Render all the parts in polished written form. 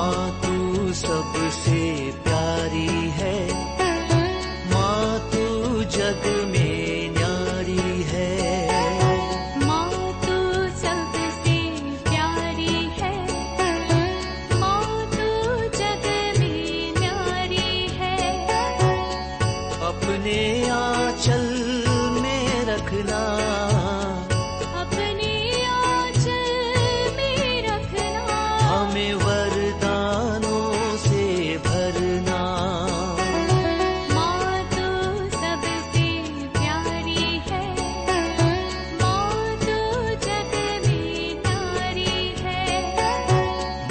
माँ तू सबसे प्यारी है, माँ तू जग में न्यारी है। माँ तू सबसे प्यारी है, माँ तू जग में न्यारी है। अपने आंचल में रखना, अपने आंचल में रखना। हमें वरदानों से भरना। माँ तू सबसे प्यारी है, माँ तू जग में न्यारी है।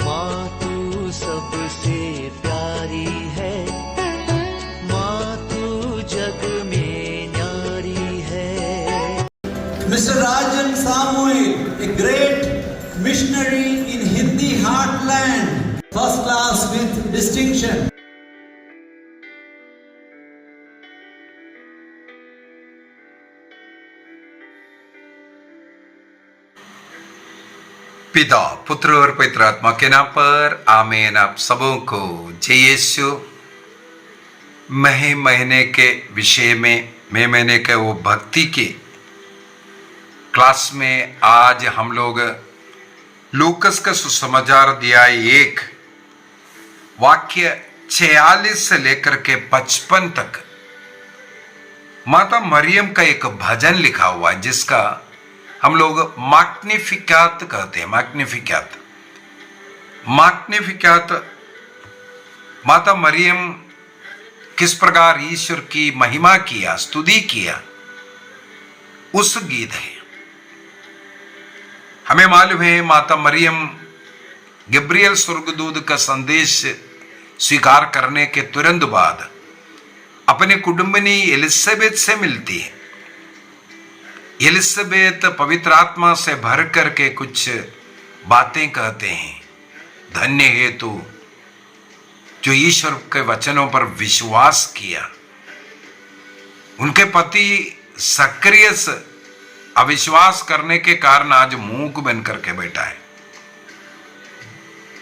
माँ तू सबसे प्यारी है, माँ तू जग में न्यारी है। Mr. Rajan Samuel, a great missionary in Hindi heartland, first class with distinction. पिता, पुत्र और पवित्र आत्मा के नाम पर आमीन। आप सबों को जय यीशु। महीने के विषय में महीने के वो भक्ति के क्लास में आज हम लोग लूकस का सुसमाचार अध्याय 1 वाक्य 46 से लेकर के 55 तक माता मरियम का एक भजन लिखा हुआ है, जिसका हम लोग मैग्निफिकात कहते हैं। मैग्निफिकात माता मरियम किस प्रकार ईश्वर की महिमा किया, स्तुति किया, उस गीत है। हमें मालूम है माता मरियम गब्रियल स्वर्गदूत का संदेश स्वीकार करने के तुरंत बाद अपने कुटुंबिनी एलिजाबेथ से मिलती है। एलिजाबेथ पवित्र आत्मा से भर करके कुछ बातें कहते हैं। धन्य है तू जो ईश्वर के वचनों पर विश्वास किया। उनके पति सक्रिय अविश्वास करने के कारण आज मूक बन करके बैठा है,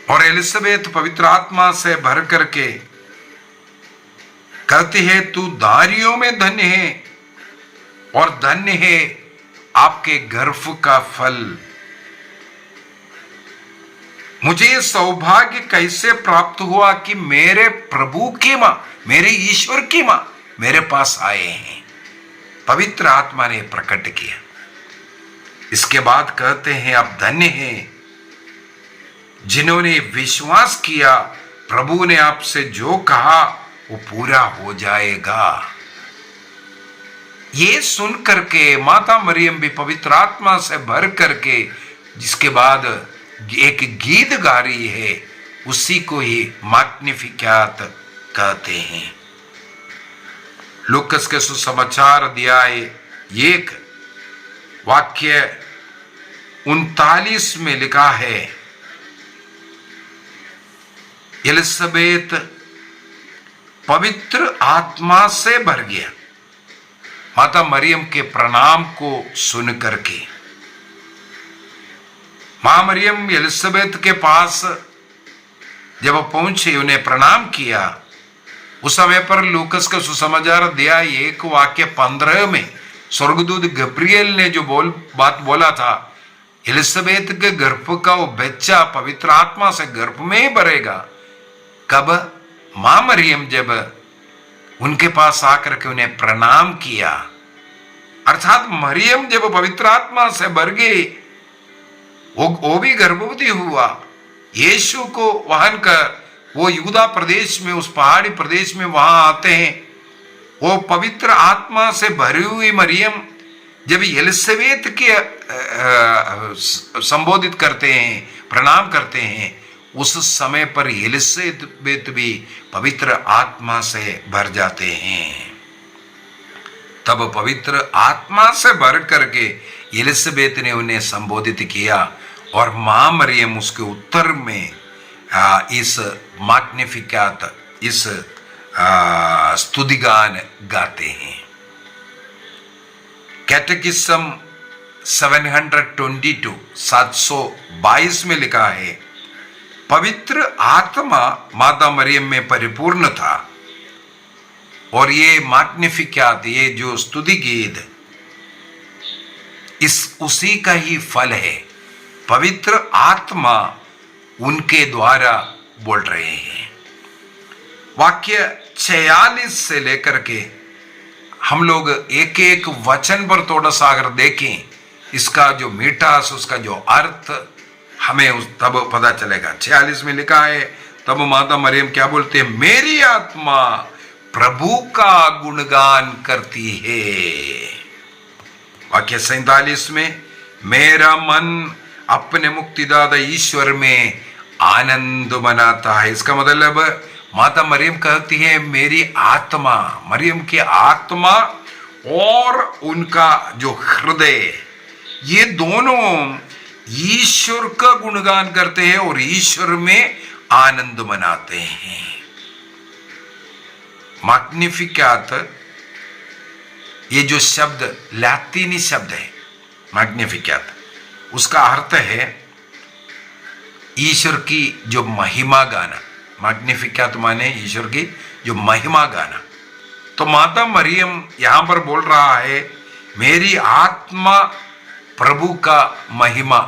और एलिजाबेथ पवित्र आत्मा से भर करके कहती है तू दारियों में धन्य है, और धन्य है आपके गर्भ का फल। मुझे ये सौभाग्य कैसे प्राप्त हुआ कि मेरे प्रभु की मां, मेरे ईश्वर की मां मेरे पास आए हैं। पवित्र आत्मा ने प्रकट किया। इसके बाद कहते हैं आप धन्य हैं जिन्होंने विश्वास किया, प्रभु ने आपसे जो कहा वो पूरा हो जाएगा। ये सुन करके माता मरियम भी पवित्र आत्मा से भर करके जिसके बाद एक गीत गा रही है, उसी को ही मैग्निफिकात कहते हैं। लूकस के सुसमाचार अध्याय 1 वाक्य 39 में लिखा है, एलिजाबेथ पवित्र आत्मा से भर गया माता मरियम के प्रणाम को सुन करके। मां मरियम एलिजाबेथ के पास जब पहुंचे, उन्हें प्रणाम किया, उस समय पर लूकस का सुसमाचार अध्याय 1 वाक्य 15 में स्वर्गदूत गब्रियल ने जो बात बोला था, एलिजाबेथ के गर्भ का वो बच्चा पवित्र आत्मा से गर्भ में ही भरेगा। कब? मां मरियम जब उनके पास आकर के उन्हें प्रणाम किया, अर्थात मरियम जब पवित्र आत्मा से भर गई, वो भी गर्भवती हुआ। यीशु को वहन कर वो यहूदा प्रदेश में, उस पहाड़ी प्रदेश में वहां आते हैं। वो पवित्र आत्मा से भरी हुई मरियम जब एलिजाबेथ के संबोधित करते हैं, प्रणाम करते हैं, उस समय पर एलिजाबेथ भी पवित्र आत्मा से भर जाते हैं। तब पवित्र आत्मा से भर करके एलिजाबेथ ने उन्हें संबोधित किया, और मां मरियम उसके उत्तर में इस मैग्निफिकात, इस स्तुतिगान गाते हैं। कैटेकिज्म 722 में लिखा है, पवित्र आत्मा माता मरियम में परिपूर्ण था। और ये मैग्निफिकेट, ये जो स्तुति गीत, इस उसी का ही फल है। पवित्र आत्मा उनके द्वारा बोल रहे हैं। वाक्य 46 से लेकर के हम लोग एक एक वचन पर थोड़ा सा अगर देखें, इसका जो मीठास, उसका जो अर्थ हमें तब पता चलेगा। 46 में लिखा है, तब माता मरियम क्या बोलते हैं? मेरी आत्मा प्रभु का गुणगान करती है। वाक्य 47 में, मेरा मन अपने मुक्तिदाता ईश्वर में आनंद मनाता है। इसका मतलब माता मरियम कहती है मेरी आत्मा, मरियम की आत्मा और उनका जो हृदय, ये दोनों ईश्वर का गुणगान करते हैं और ईश्वर में आनंद मनाते हैं। मैग्निफिकेट, ये जो शब्द लैतीनी शब्द है मैग्निफिकेट, उसका अर्थ है ईश्वर की जो महिमा गाना। मैग्निफिकेट माने ईश्वर की जो महिमा गाना। तो माता मरियम यहां पर बोल रहा है मेरी आत्मा प्रभु का महिमा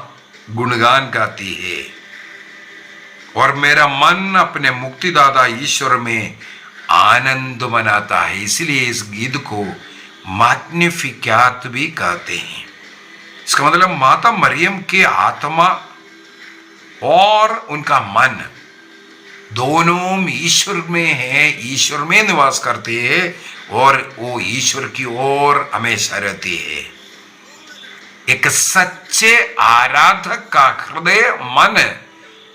गुणगान गाती है और मेरा मन अपने मुक्तिदाता ईश्वर में आनंद मनाता है। इसलिए इस गीत को मैग्निफिकेट भी कहते हैं। इसका मतलब माता मरियम की आत्मा और उनका मन दोनों ईश्वर में है, ईश्वर में निवास करते हैं और वो ईश्वर की ओर हमेशा रहती है। एक सच्चे आराधक का हृदय, मन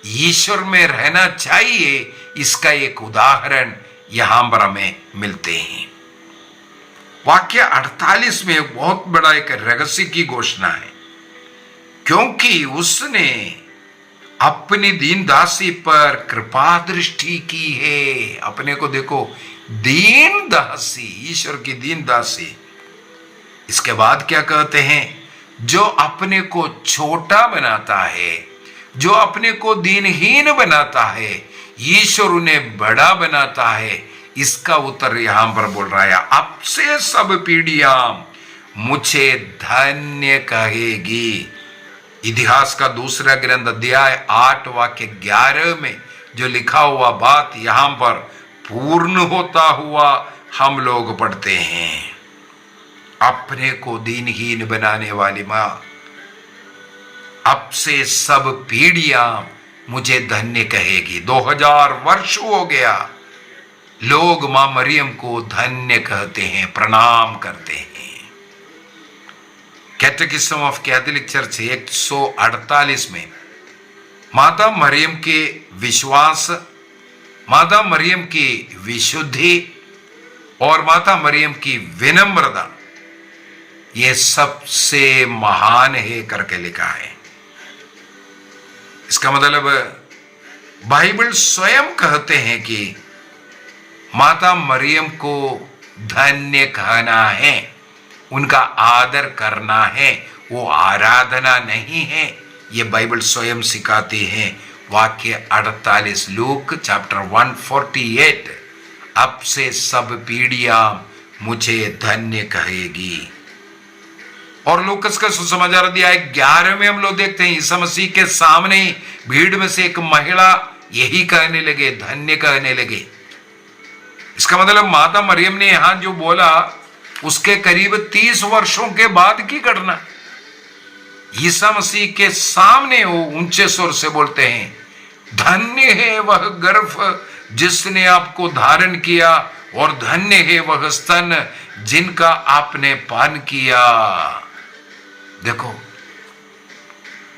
ईश्वर में रहना चाहिए, इसका एक उदाहरण यहां पर हमें मिलते हैं। वाक्य 48 में एक बहुत बड़ा एक रहस्य की घोषणा है, क्योंकि उसने अपनी दीन दासी पर कृपा दृष्टि की है। अपने को देखो, दीन दासी, ईश्वर की दीन दासी। इसके बाद क्या कहते हैं? जो अपने को छोटा बनाता है, जो अपने को दीनहीन बनाता है, ईश्वर उन्हें बड़ा बनाता है। इसका उत्तर यहां पर बोल रहा है, अब से सब पीढ़ियां मुझे धन्य कहेगी। इतिहास का दूसरा ग्रंथ अध्याय 8 वाक्य 11 में जो लिखा हुआ बात यहां पर पूर्ण होता हुआ हम लोग पढ़ते हैं। अपने को दीनहीन बनाने वाली मां, अब से सब पीढ़ियां मुझे धन्य कहेगी। 2000 वर्ष हो गया, लोग मां मरियम को धन्य कहते हैं, प्रणाम करते हैं। कैटेकिज्म ऑफ कैथोलिक चर्च 148 में माता मरियम के विश्वास, माता मरियम की विशुद्धि और माता मरियम की विनम्रता, ये सबसे महान है करके लिखा है। इसका मतलब बाइबल स्वयं कहते हैं कि माता मरियम को धन्य कहना है, उनका आदर करना है, वो आराधना नहीं है। ये बाइबल स्वयं सिखाती है। वाक्य 48, लूक चैप्टर 148, अब से सब पीढ़ियां मुझे धन्य कहेगी। और लूकस का सुसमाचार अध्याय 11 में हम लोग देखते हैं ईसा मसीह के सामने ही भीड़ में से एक महिला यही कहने लगे, धन्य कहने लगे। इसका मतलब माता मरियम ने यहां जो बोला उसके करीब 30 वर्षों के बाद की घटना। ईसा मसीह के सामने वो ऊंचे स्वर से बोलते हैं, धन्य है वह गर्भ जिसने आपको धारण किया और धन्य है वह स्तन जिनका आपने पान किया। देखो,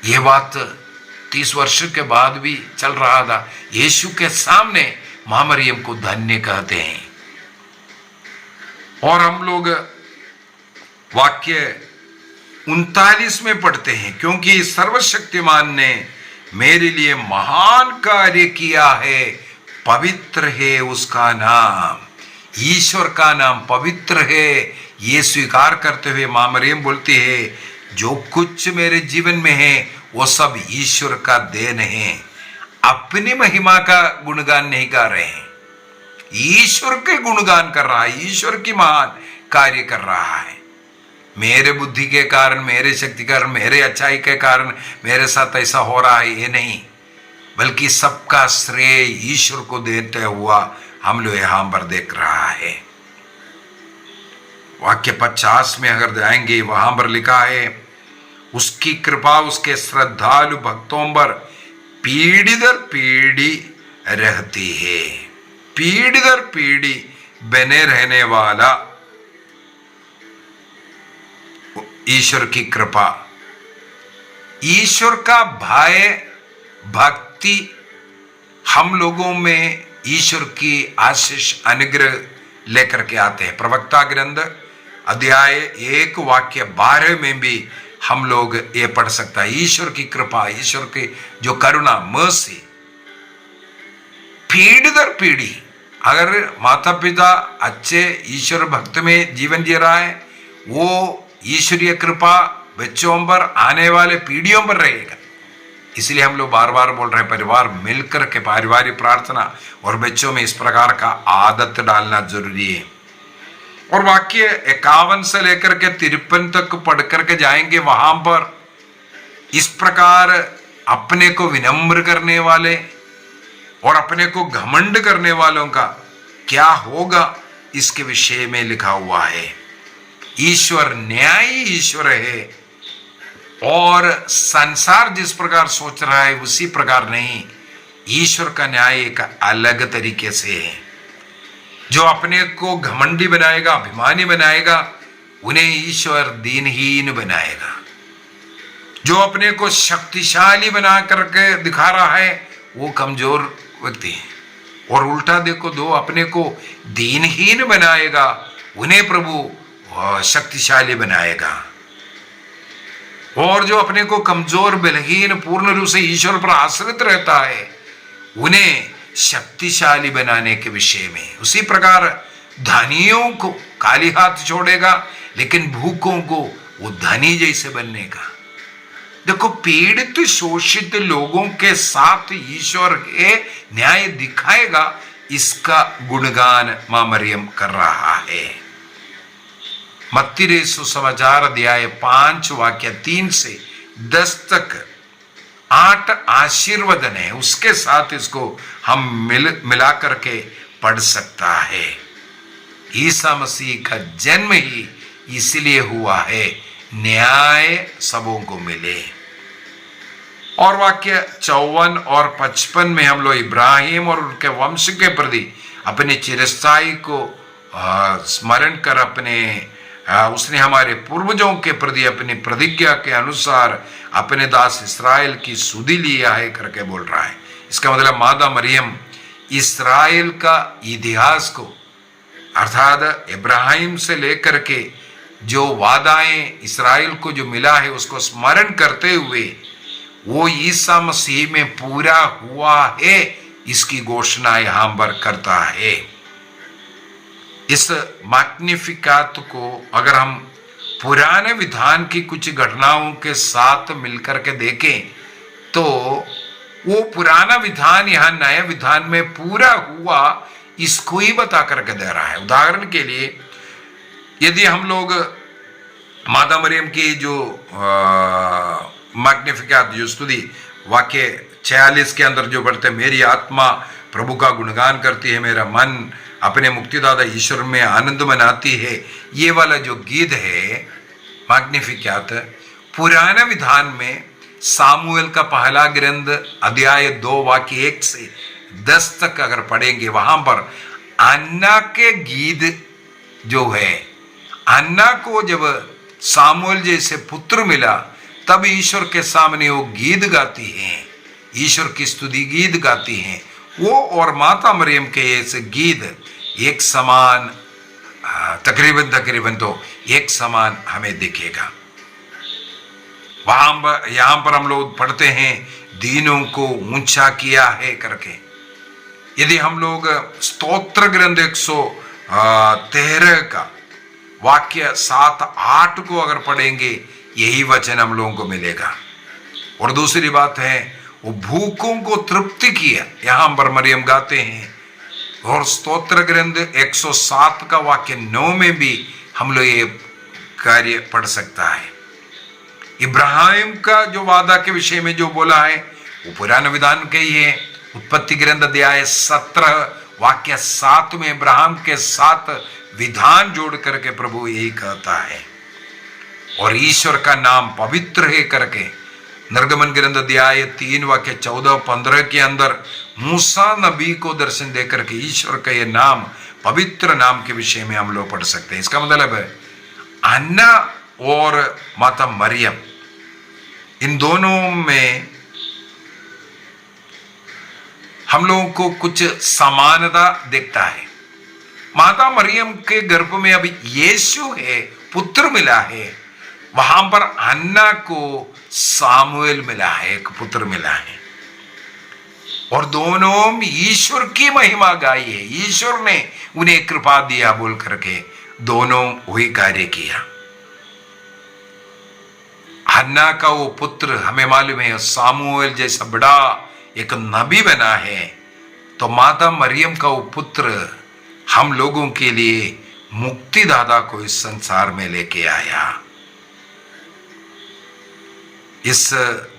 यह बात 30 वर्ष के बाद भी चल रहा था। यीशु के सामने मां मरियम को धन्य कहते हैं। और हम लोग वाक्य 39 में पढ़ते हैं, क्योंकि सर्वशक्तिमान ने मेरे लिए महान कार्य किया है, पवित्र है उसका नाम। ईश्वर का नाम पवित्र है, ये स्वीकार करते हुए मां मरियम बोलती है, जो कुछ मेरे जीवन में है वो सब ईश्वर का देन है। अपनी महिमा का गुणगान नहीं गा रहे हैं, ईश्वर के गुणगान कर रहा है, ईश्वर की महान कार्य कर रहा है। मेरे बुद्धि के कारण, मेरे शक्ति के कारण, मेरे अच्छाई के कारण मेरे साथ ऐसा हो रहा है, ये नहीं, बल्कि सबका श्रेय ईश्वर को देते हुआ हम लोग यहां पर देख रहा है। वाक्य 50 में अगर जाएंगे, वहां पर लिखा है, उसकी कृपा उसके श्रद्धालु भक्तों पर पीढ़ी दर पीढ़ी रहती है। पीढ़ी दर पीढ़ी बने रहने वाला ईश्वर की कृपा, ईश्वर का भय भक्ति हम लोगों में ईश्वर की आशीष अनुग्रह लेकर के आते हैं। प्रवक्ता ग्रंथ अध्याय 1 वाक्य 12 में भी हम लोग ये पढ़ सकता है, ईश्वर की कृपा, ईश्वर की जो करुणा, मर्सी, पीढ़ी दर पीढ़ी। अगर माता पिता अच्छे ईश्वर भक्त में जीवन जी रहा है, वो ईश्वरीय कृपा बच्चों पर, आने वाले पीढ़ियों पर रहेगा। इसलिए हम लोग बार बार बोल रहे हैं, परिवार मिलकर के पारिवारिक प्रार्थना और बच्चों में इस प्रकार का आदत डालना जरूरी है। और वाक्य 51 से लेकर के 53 तक पढ़ करके जाएंगे, वहां पर इस प्रकार अपने को विनम्र करने वाले और अपने को घमंड करने वालों का क्या होगा इसके विषय में लिखा हुआ है। ईश्वर न्यायी ईश्वर है और संसार जिस प्रकार सोच रहा है उसी प्रकार नहीं, ईश्वर का न्याय एक अलग तरीके से है। जो अपने को घमंडी बनाएगा, अभिमानी बनाएगा, उन्हें ईश्वर दीनहीन बनाएगा। जो अपने को शक्तिशाली बना करके दिखा रहा है वो कमजोर व्यक्ति है। और उल्टा देखो, दो अपने को दीनहीन बनाएगा उन्हें प्रभु शक्तिशाली बनाएगा। और जो अपने को कमजोर, बलहीन, पूर्ण रूप से ईश्वर पर आश्रित रहता है उन्हें शक्तिशाली बनाने के विषय में। उसी प्रकार धनियों को खाली हाथ छोड़ेगा, लेकिन भूखों को वो धनी जैसे बनने का। देखो, पीड़ित शोषित लोगों के साथ ईश्वर के न्याय दिखाएगा, इसका गुणगान मां मरियम कर रहा है। मत्ती सुसमाचार अध्याय 5 वाक्य 3 से 10 तक 8 आशीर्वचन है, उसके साथ इसको हम मिला करके पढ़ सकता है। ईसा मसीह का जन्म ही इसलिए हुआ है, न्याय सबों को मिले। और वाक्य 54 और 55 में हम लोग इब्राहिम और उनके वंश के प्रति अपने चिरस्थाई को स्मरण कर उसने हमारे पूर्वजों के प्रति अपनी प्रतिज्ञा के अनुसार अपने दास इस्राएल की सुधि लिया है करके बोल रहा है। इसका मतलब मादा मरियम इस्राएल का इतिहास को, अर्थात इब्राहिम से लेकर के जो वादाएं इस्राएल को जो मिला है उसको स्मरण करते हुए वो ईसा मसीह में पूरा हुआ है, इसकी घोषणा यहां पर करता है। इस मैग्निफिकात को अगर हम पुराने विधान की कुछ घटनाओं के साथ मिलकर के देखें तो वो पुराना विधान यहाँ नए विधान में पूरा हुआ, इसको ही बता करके दे रहा है। उदाहरण के लिए यदि हम लोग माता मरियम की जो मैग्निफिकात जो स्तुति वाक्य 46 के अंदर जो पढ़ते, मेरी आत्मा प्रभु का गुणगान करती है, मेरा मन अपने मुक्तिदाता ईश्वर में आनंद मनाती है, ये वाला जो गीत है मैग्निफिकात, पुराने विधान में सामुएल का पहला ग्रंथ अध्याय 2 वाक्य 1 से 10 तक अगर पढ़ेंगे, वहां पर अन्ना के गीत जो है, अन्ना को जब सामुएल जैसे पुत्र मिला तब ईश्वर के सामने वो गीत गाती हैं, ईश्वर की स्तुति गीत गाती हैं। वो और माता मरियम के ऐसे गीत एक समान, तकरीबन तो एक समान हमें दिखेगा। यहां पर हम लोग पढ़ते हैं दीनों को ऊंचा किया है करके। यदि हम लोग स्तोत्र ग्रंथ 113 का वाक्य 7-8 को अगर पढ़ेंगे, यही वचन हम लोगों को मिलेगा। और दूसरी बात है, वो भूखों को तृप्ति किया, यहां पर मरियम गाते हैं। और स्तोत्र ग्रंथ 107 का वाक्य 9 में भी हम लोग ये कार्य पढ़ सकता है। इब्राहिम का जो वादा के विषय में जो बोला है वो पुराना विधान के ही है। उत्पत्ति ग्रंथ अध्याय 17 वाक्य 7 में इब्राहिम के साथ विधान जोड़ करके प्रभु यही कहता है। और ईश्वर का नाम पवित्र है करके निर्गमन ग्रंथ अध्याय 3 वाक्य 14-15 के अंदर मूसा नबी को दर्शन देकर के ईश्वर का ये नाम पवित्र नाम के विषय में हम लोग पढ़ सकते हैं। इसका मतलब है अन्ना और माता मरियम, इन दोनों में हम लोगों को कुछ समानता दिखता है। माता मरियम के गर्भ में अभी यीशु है, पुत्र मिला है। वहां पर अन्ना को सामुएल मिला है, एक पुत्र मिला है। और दोनों ईश्वर की महिमा गाई है, ईश्वर ने उन्हें कृपा दिया बोल करके दोनों वही कार्य किया। अन्ना का वो पुत्र हमें मालूम है सामुएल जैसा बड़ा एक नबी बना है, तो माता मरियम का वो पुत्र हम लोगों के लिए मुक्तिदाता को इस संसार में लेके आया। इस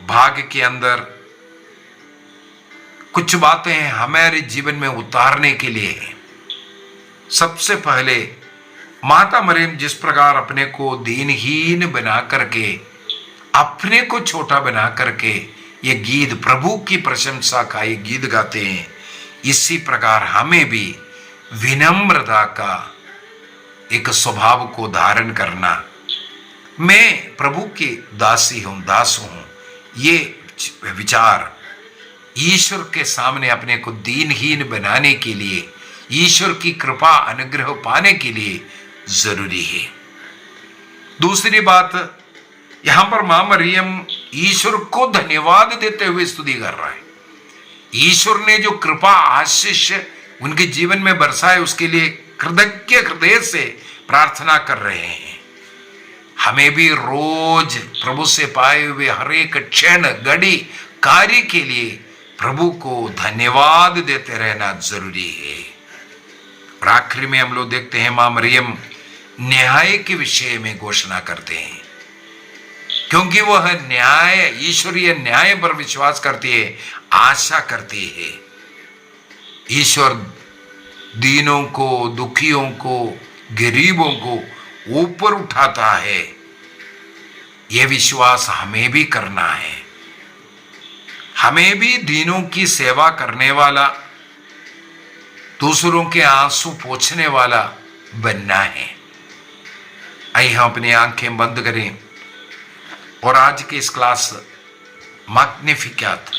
भाग के अंदर कुछ बातें हमारे जीवन में उतारने के लिए हैं। सबसे पहले माता मरियम जिस प्रकार अपने को दीनहीन बना करके, अपने को छोटा बना करके ये गीत प्रभु की प्रशंसा का ये गीत गाते हैं, इसी प्रकार हमें भी विनम्रता का एक स्वभाव को धारण करना। मैं प्रभु की दासी हूं, दास हूं, ये विचार ईश्वर के सामने अपने को दीनहीन बनाने के लिए, ईश्वर की कृपा अनुग्रह पाने के लिए जरूरी है। दूसरी बात, यहां पर मां मरियम ईश्वर को धन्यवाद देते हुए स्तुति कर रहा है। ईश्वर ने जो कृपा आशीष उनके जीवन में बरसाए उसके लिए कृतज्ञ हृदय से प्रार्थना कर रहे हैं। हमें भी रोज प्रभु से पाए हुए हर एक क्षण घड़ी कार्य के लिए प्रभु को धन्यवाद देते रहना जरूरी है। और आखिरी में हम लोग देखते हैं मां मरियम न्याय के विषय में घोषणा करते हैं, क्योंकि वह न्याय, ईश्वरीय न्याय पर विश्वास करती है, आशा करती है। ईश्वर दीनों को, दुखियों को, गरीबों को ऊपर उठाता है। यह विश्वास हमें भी करना है। हमें भी दीनों की सेवा करने वाला, दूसरों के आंसू पोंछने वाला बनना है। आइए हम अपनी आंखें बंद करें और आज की इस क्लास मैग्निफिकेट,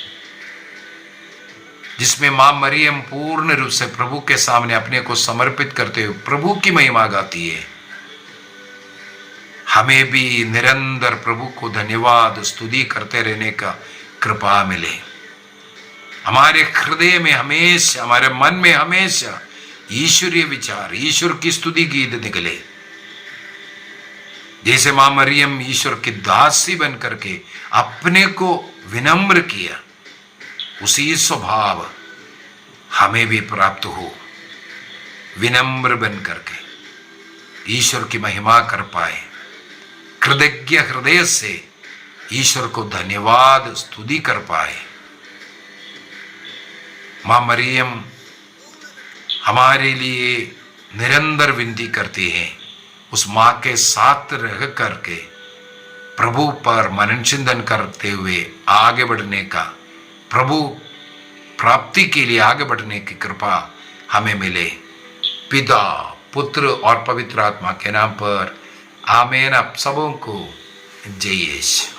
जिसमें मां मरियम पूर्ण रूप से प्रभु के सामने अपने को समर्पित करते हुए प्रभु की महिमा गाती है, हमें भी निरंतर प्रभु को धन्यवाद स्तुति करते रहने का कृपा मिले। हमारे हृदय में हमेशा, हमारे मन में हमेशा ईश्वरीय विचार, ईश्वर की स्तुति गीत निकले। जैसे मां मरियम ईश्वर की दासी बन करके अपने को विनम्र किया, उसी स्वभाव हमें भी प्राप्त हो। विनम्र बन करके ईश्वर की महिमा कर पाए, कृतज्ञ हृदय से ईश्वर को धन्यवाद स्तुति कर पाए। मां मरियम हमारे लिए निरंतर विनती करती है, उस मां के साथ रह करके प्रभु पर मनन चिंतन करते हुए आगे बढ़ने का, प्रभु प्राप्ति के लिए आगे बढ़ने की कृपा हमें मिले। पिता, पुत्र और पवित्र आत्मा के नाम पर आमीन। आप सबों को जय यीशु।